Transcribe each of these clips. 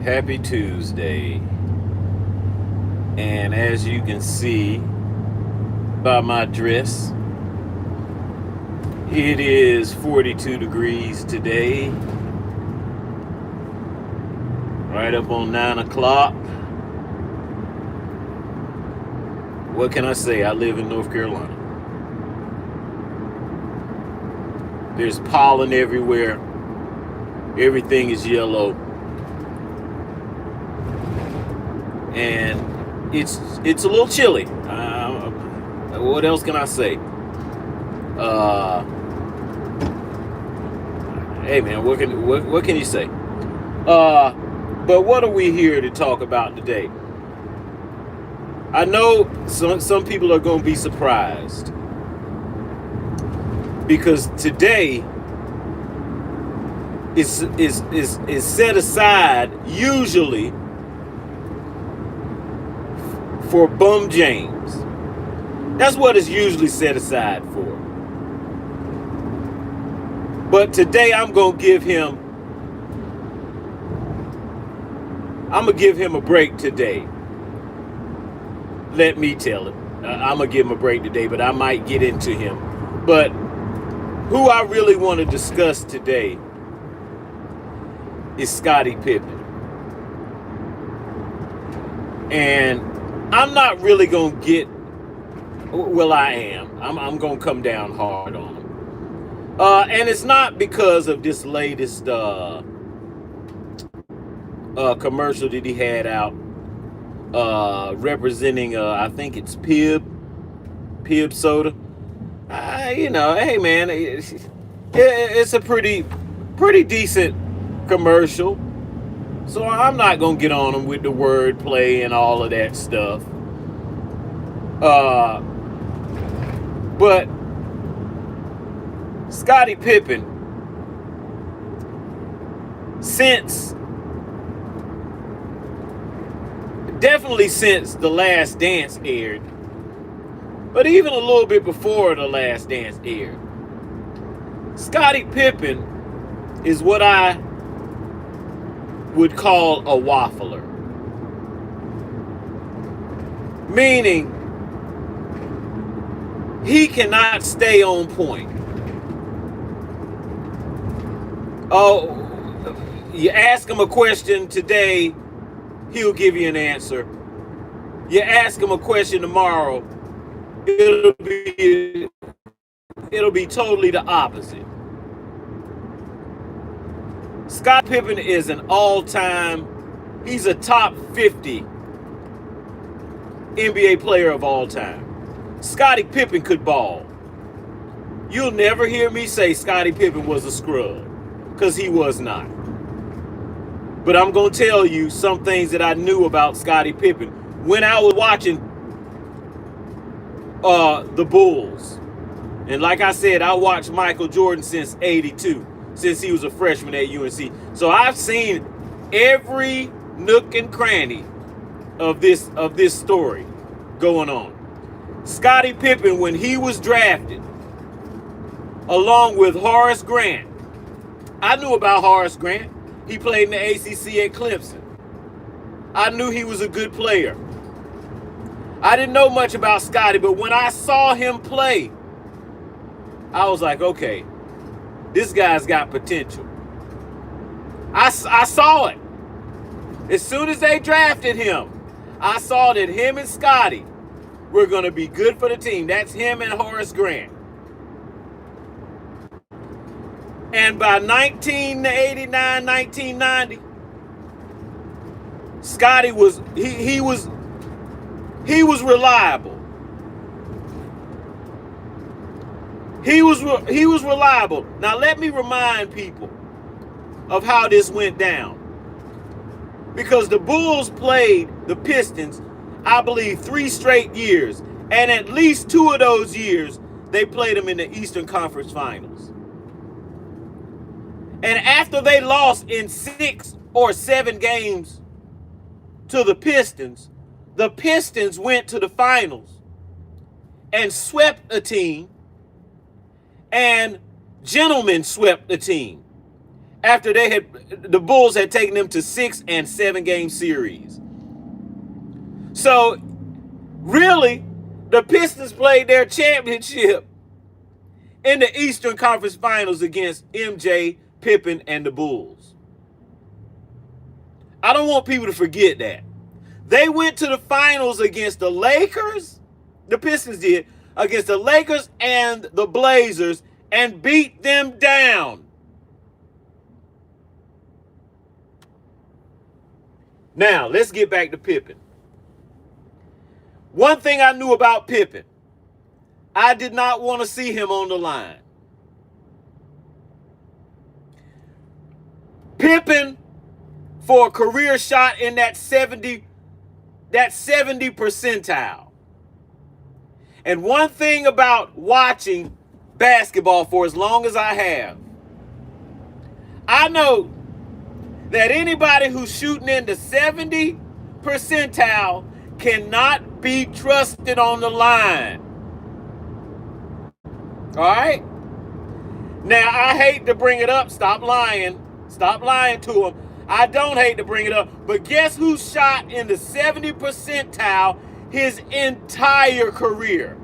Happy Tuesday. And as you can see by my dress, it is 42 degrees today. Right up on 9 o'clock. What can I say? I live in North Carolina. There's pollen everywhere. Everything is yellow. And it's a little chilly. What else can I say? Hey man, what can you say? But what are we here to talk about today? I know some people are going to be surprised because today is set aside usually for Bum James. That's what it's usually set aside for. But today I'm gonna give him a break today. Let me tell it. I'm gonna give him a break today, but I might get into him. But who I really want to discuss today is Scottie Pippen. And I'm not really going to get, well, I am. I'm going to come down hard on him. And it's not because of this latest commercial that he had out representing, I think it's Pibb soda. Hey man, it's a pretty decent commercial. So I'm not gonna get on him with the wordplay and all of that stuff. But Scottie Pippen, definitely since The Last Dance aired, but even a little bit before The Last Dance aired, Scottie Pippen is what I would call a waffler. Meaning, he cannot stay on point. Oh, you ask him a question today, he'll give you an answer. You ask him a question tomorrow, it'll be totally the opposite. Scott Pippen is an all-time, he's a top 50 NBA player of all time. Scottie Pippen could ball. You'll never hear me say Scottie Pippen was a scrub, because he was not. But I'm going to tell you some things that I knew about Scottie Pippen when I was watching the Bulls. And like I said, I watched Michael Jordan since '82. Since he was a freshman at UNC. So I've seen every nook and cranny of this story going on. Scottie Pippen, when he was drafted, along with Horace Grant. I knew about Horace Grant. He played in the ACC at Clemson. I knew he was a good player. I didn't know much about Scottie, but when I saw him play, I was like, okay, this guy's got potential. I saw it. As soon as they drafted him, I saw that him and Scottie were going to be good for the team. That's him and Horace Grant. And by 1989, 1990, Scottie was he was reliable. He was reliable. Now let me remind people of how this went down. Because the Bulls played the Pistons, I believe, 3 straight years. And at least 2 of those years, they played them in the Eastern Conference Finals. And after they lost in 6 or 7 games to the Pistons went to the finals and swept a team, and gentlemen swept the team. after the Bulls had taken them to 6 and 7 game series. So really, the Pistons played their championship in the Eastern Conference Finals against MJ, Pippen, and the Bulls. I don't want people to forget that. They went to the finals against the Lakers, the Pistons did, against the Lakers and the Blazers, and beat them down. Now, let's get back to Pippen. One thing I knew about Pippen, I did not want to see him on the line. Pippen, for a career shot in that 70 percentile. And one thing about watching basketball for as long as I have, I know that anybody who's shooting in the 70 percentile cannot be trusted on the line. All right? Now, I hate to bring it up. Stop lying. Stop lying to them. I don't hate to bring it up. But guess who shot in the 70 percentile his entire career?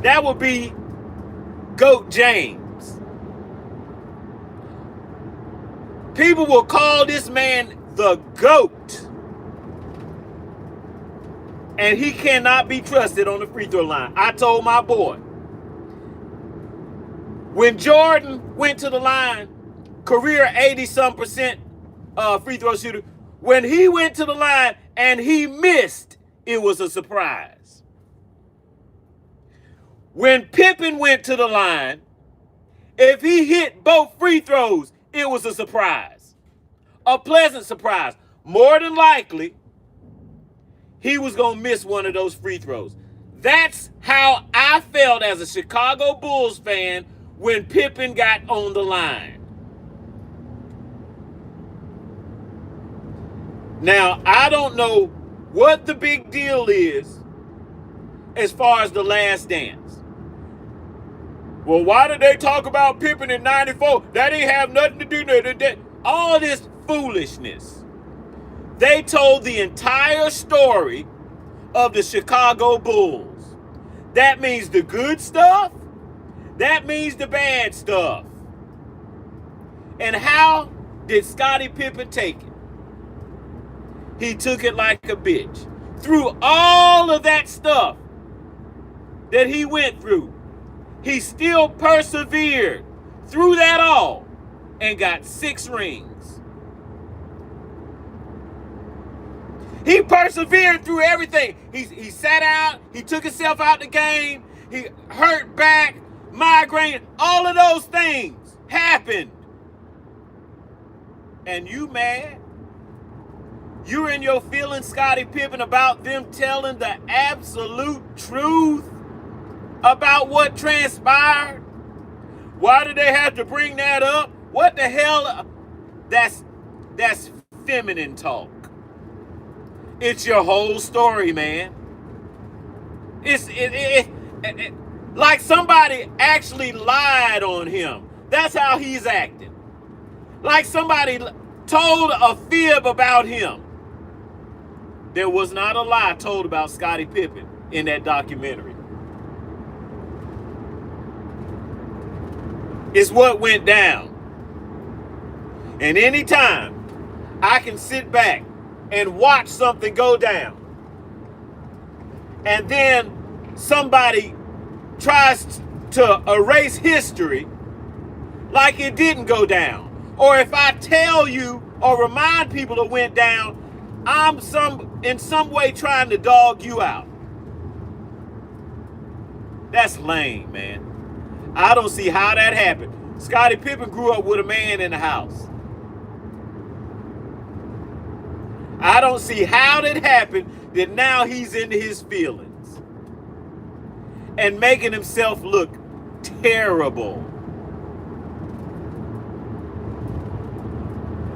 That would be GOAT James. People will call this man the GOAT. And he cannot be trusted on the free throw line. I told my boy, when Jordan went to the line, career 80-some% free throw shooter, when he went to the line and he missed, it was a surprise. When Pippen went to the line, if he hit both free throws, it was a surprise. A pleasant surprise. More than likely, he was going to miss one of those free throws. That's how I felt as a Chicago Bulls fan when Pippen got on the line. Now, I don't know what the big deal is as far as The Last Dance. Well, why did they talk about Pippen in 94? That didn't have nothing to do with it. All this foolishness. They told the entire story of the Chicago Bulls. That means the good stuff. That means the bad stuff. And how did Scottie Pippen take it? He took it like a bitch. Through all of that stuff that he went through, he still persevered through that all and got 6 rings. He persevered through everything. He sat out. He took himself out the game. He hurt back, migraine. All of those things happened. And you mad? You're in your feelings, Scottie Pippen, about them telling the absolute truth about what transpired? Why did they have to bring that up? What the hell? That's feminine talk. It's your whole story, man. It's like somebody actually lied on him. That's how he's acting. Like somebody told a fib about him. There was not a lie told about Scottie Pippen in that documentary. It's what went down. And anytime I can sit back and watch something go down, and then somebody tries to erase history like it didn't go down, or if I tell you or remind people it went down, I'm in some way trying to dog you out. That's lame, man. I don't see how that happened. Scottie Pippen grew up with a man in the house. I don't see how that happened that now he's into his feelings and making himself look terrible.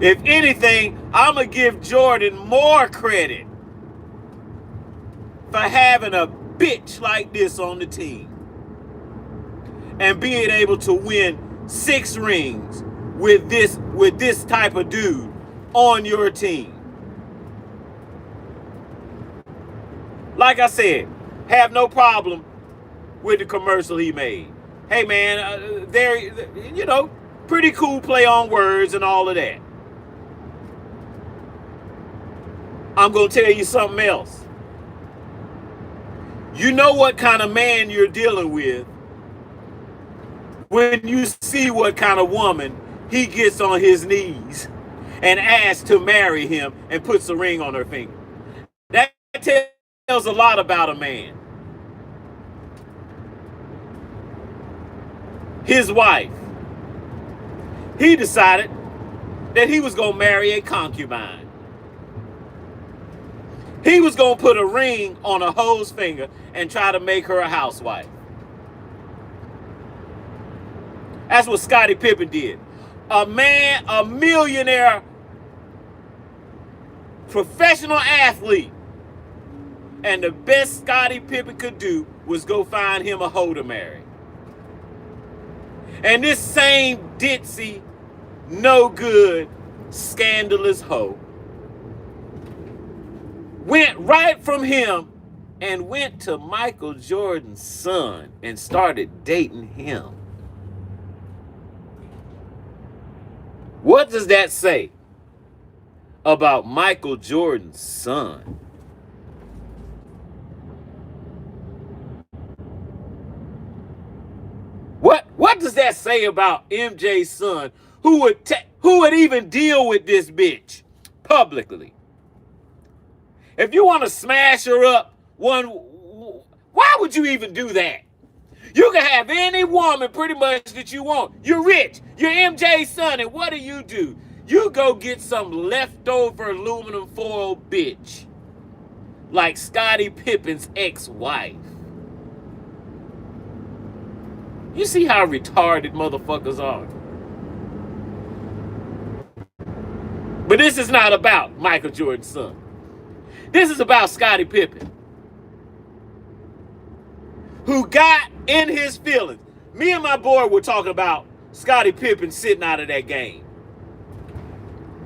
If anything, I'm going to give Jordan more credit for having a bitch like this on the team and being able to win 6 rings with this type of dude on your team. Like I said, have no problem with the commercial he made. Hey man, pretty cool play on words and all of that. I'm going to tell you something else. You know what kind of man you're dealing with when you see what kind of woman he gets on his knees and asks to marry him and puts a ring on her finger. That tells a lot about a man. His wife, he decided that he was going to marry a concubine. He was going to put a ring on a hoe's finger and try to make her a housewife. That's what Scottie Pippen did. A millionaire, professional athlete. And the best Scottie Pippen could do was go find him a hoe to marry. And this same ditzy, no good, scandalous hoe went right from him and went to Michael Jordan's son and started dating him. What does that say about Michael Jordan's son? What does that say about MJ's son, who would even deal with this bitch publicly? If you want to smash her up, why would you even do that? You can have any woman pretty much that you want. You're rich. You're MJ's son, and what do? You go get some leftover aluminum foil bitch like Scottie Pippen's ex-wife. You see how retarded motherfuckers are? But this is not about Michael Jordan's son. This is about Scottie Pippen, who got in his feelings. Me and my boy were talking about Scottie Pippen sitting out of that game,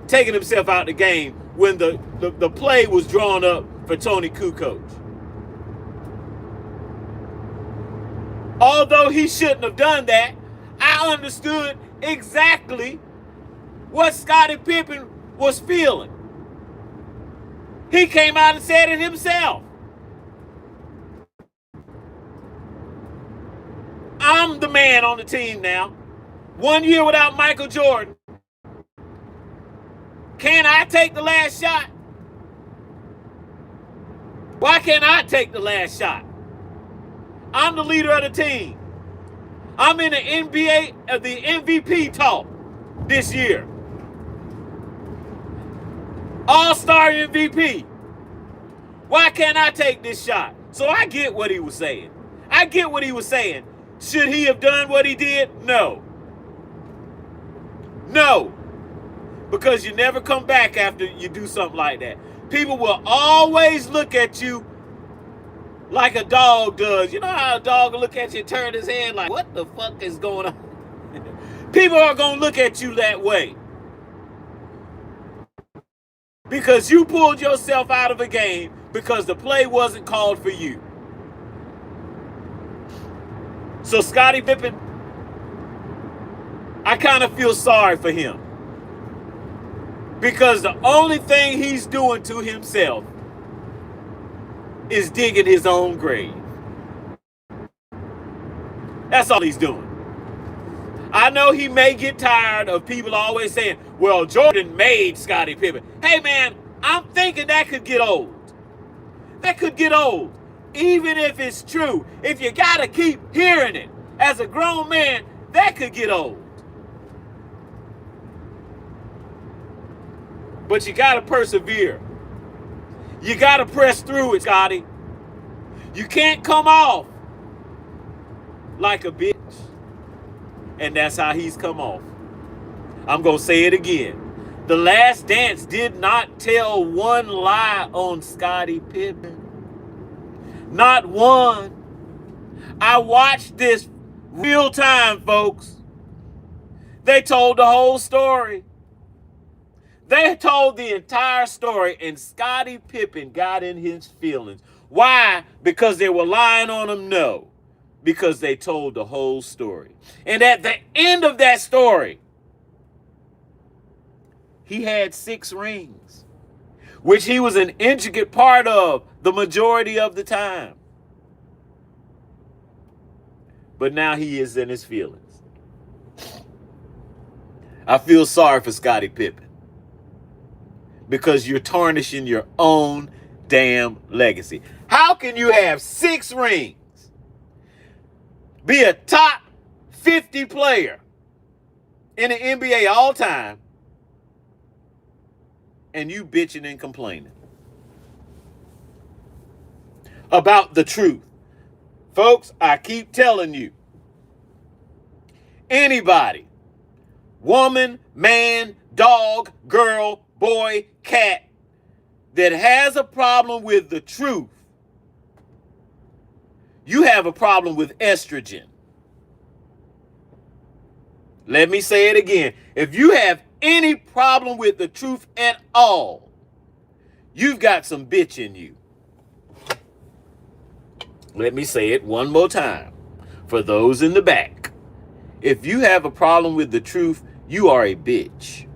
taking himself out of the game when the play was drawn up for Tony Kukoc. Although he shouldn't have done that, I understood exactly what Scottie Pippen was feeling. He came out and said it himself. I'm the man on the team now. 1 year without Michael Jordan. Can I take the last shot? Why can't I take the last shot? I'm the leader of the team. I'm in the NBA, the MVP talk this year. All-star MVP. Why can't I take this shot? So I get what he was saying. Should he have done what he did? No. No. Because you never come back after you do something like that. People will always look at you like a dog does. You know how a dog will look at you and turn his head like, what the fuck is going on? People are going to look at you that way. Because you pulled yourself out of a game because the play wasn't called for you. So Scottie Pippen, I kind of feel sorry for him. Because the only thing he's doing to himself is digging his own grave. That's all he's doing. I know he may get tired of people always saying, well, Jordan made Scottie Pippen. Hey, man, I'm thinking that could get old. That could get old. Even if it's true. If you got to keep hearing it as a grown man, that could get old. But you got to persevere. You got to press through it, Scottie. You can't come off like a bitch. And that's how he's come off. I'm going to say it again. The Last Dance did not tell one lie on Scottie Pippen. Not one. I watched this real time, folks. They told the whole story. They told the entire story, and Scottie Pippen got in his feelings. Why? Because they were lying on him? No. Because they told the whole story. And at the end of that story, he had 6 rings, which he was an intricate part of the majority of the time. But now he is in his feelings. I feel sorry for Scottie Pippen, because you're tarnishing your own damn legacy. How can you have 6 rings, be a top 50 player in the NBA all time, and you bitching and complaining about the truth? Folks, I keep telling you, anybody, woman, man, dog, girl, boy, cat, that has a problem with the truth, you have a problem with estrogen. Let me say it again. If you have any problem with the truth at all, you've got some bitch in you. Let me say it one more time for those in the back. If you have a problem with the truth, you are a bitch.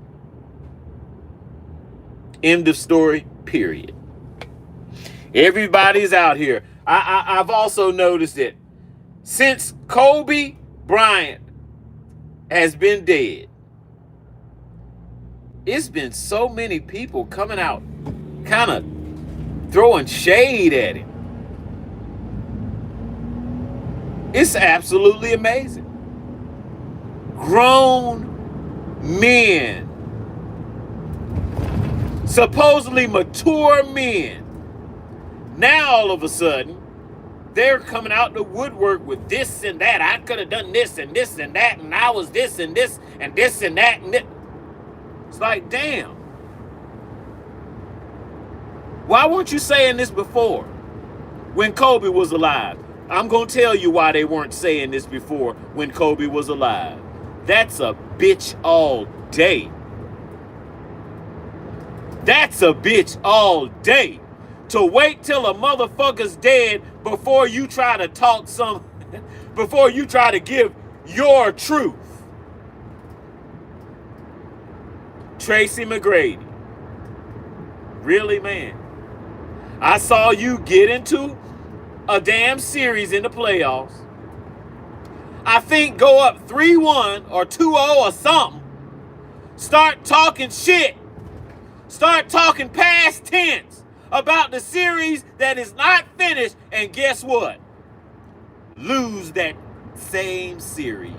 End of story, period. Everybody's out here. I've also noticed it. Since Kobe Bryant has been dead, it's been so many people coming out kind of throwing shade at him. It's absolutely amazing. Grown men, supposedly mature men, now all of a sudden they're coming out the woodwork with this and that. I could have done this and this and that, and I was this and this and this and that and this. It's like, damn. Why weren't you saying this before when Kobe was alive? I'm going to tell you why they weren't saying this before when Kobe was alive. That's a bitch all day. That's a bitch all day. To wait till a motherfucker's dead before you try to talk before you try to give your truth. Tracy McGrady. Really, man? I saw you get into a damn series in the playoffs. I think go up 3-1 or 2-0 or something. Start talking shit. Start talking past tense about the series that is not finished. And guess what? Lose that same series.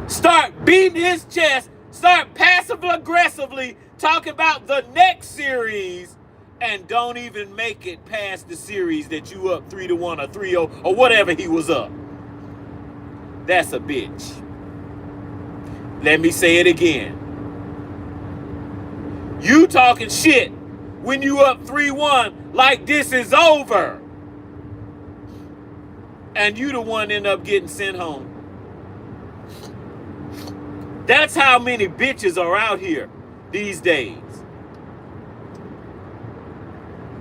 Start beating his chest. Start passive aggressively talking about the next series, and don't even make it past the series that you up 3-1 or 3-0 or whatever he was up. That's a bitch. Let me say it again. You talking shit when you up 3-1 like this is over, and you the one end up getting sent home. That's how many bitches are out here these days.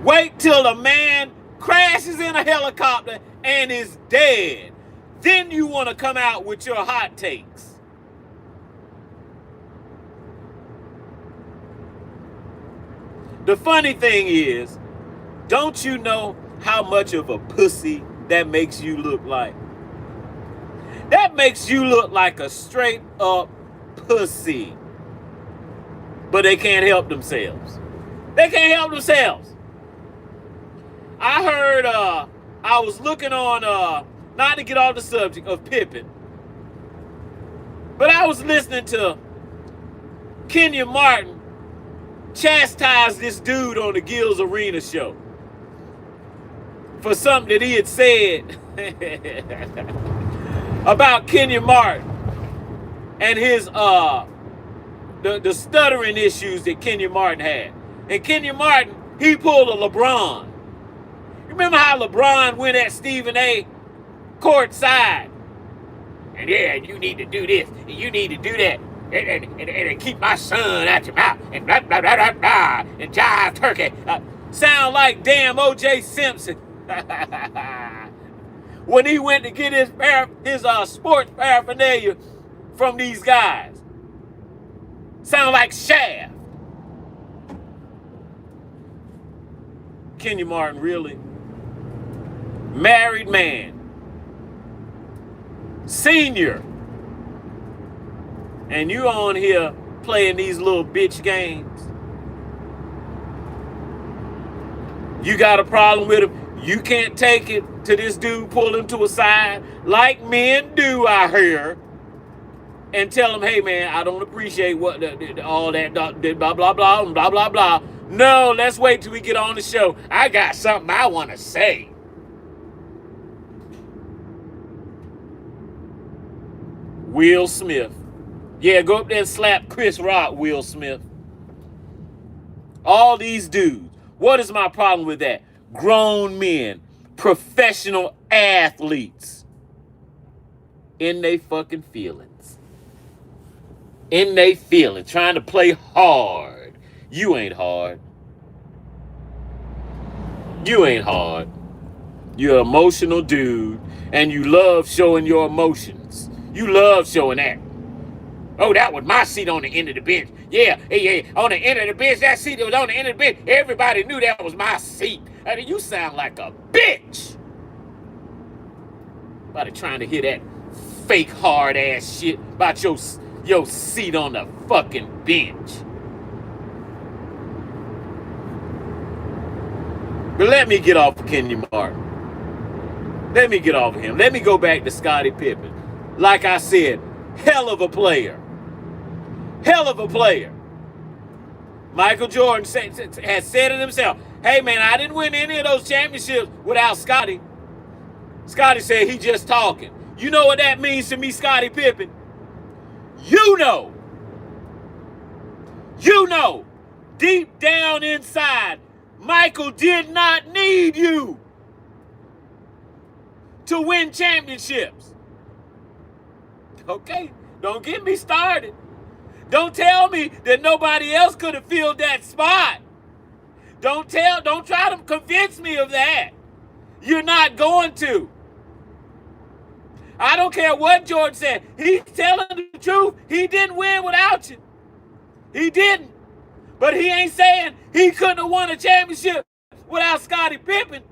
Wait till a man crashes in a helicopter and is dead. Then you want to come out with your hot takes. The funny thing is, don't you know how much of a pussy that makes you look like? That makes you look like a straight up pussy. But they can't help themselves. They can't help themselves. I heard, I was looking on, not to get off the subject of Pippen, but I was listening to Kenya Martin chastise this dude on the Gills Arena show for something that he had said about Kenya Martin and his, the stuttering issues that Kenya Martin had. And Kenya Martin, he pulled a Lebron. Remember how LeBron went at Stephen A courtside. And yeah, you need to do this, and you need to do that, and keep my son out your mouth, and blah, blah, blah, blah, blah, and jive turkey. Sound like damn O.J. Simpson. When he went to get his sports paraphernalia from these guys. Sound like Shaft. Kenyon Martin, really? Married man. Senior. And you on here playing these little bitch games. You got a problem with him. You can't take it to this dude, pull him to a side like men do, I hear, and tell him, hey, man, I don't appreciate what all that blah, blah, blah, blah, blah, blah. No, let's wait till we get on the show. I got something I want to say. Will Smith. Yeah, go up there and slap Chris Rock, Will Smith. All these dudes. What is my problem with that? Grown men, professional athletes, in they fucking feelings. In they feelings, trying to play hard. You ain't hard. You ain't hard. You're an emotional dude, and you love showing your emotions. You love showing that. Oh, that was my seat on the end of the bench. Yeah, on the end of the bench, that seat that was on the end of the bench, everybody knew that was my seat. I mean, you sound like a bitch. About trying to hear that fake hard ass shit about your seat on the fucking bench. But let me get off of Kenyon Martin. Let me get off of him. Let me go back to Scottie Pippen. Like I said, hell of a player. Hell of a player. Michael Jordan has said it himself. Hey, man, I didn't win any of those championships without Scottie. Scottie said he just talking. You know what that means to me, Scottie Pippen? You know. Deep down inside, Michael did not need you to win championships. Okay, don't get me started. Don't tell me that nobody else could have filled that spot. Don't try to convince me of that. You're not going to. I don't care what George said. He's telling the truth. He didn't win without you. He didn't. But he ain't saying he couldn't have won a championship without Scottie Pippen.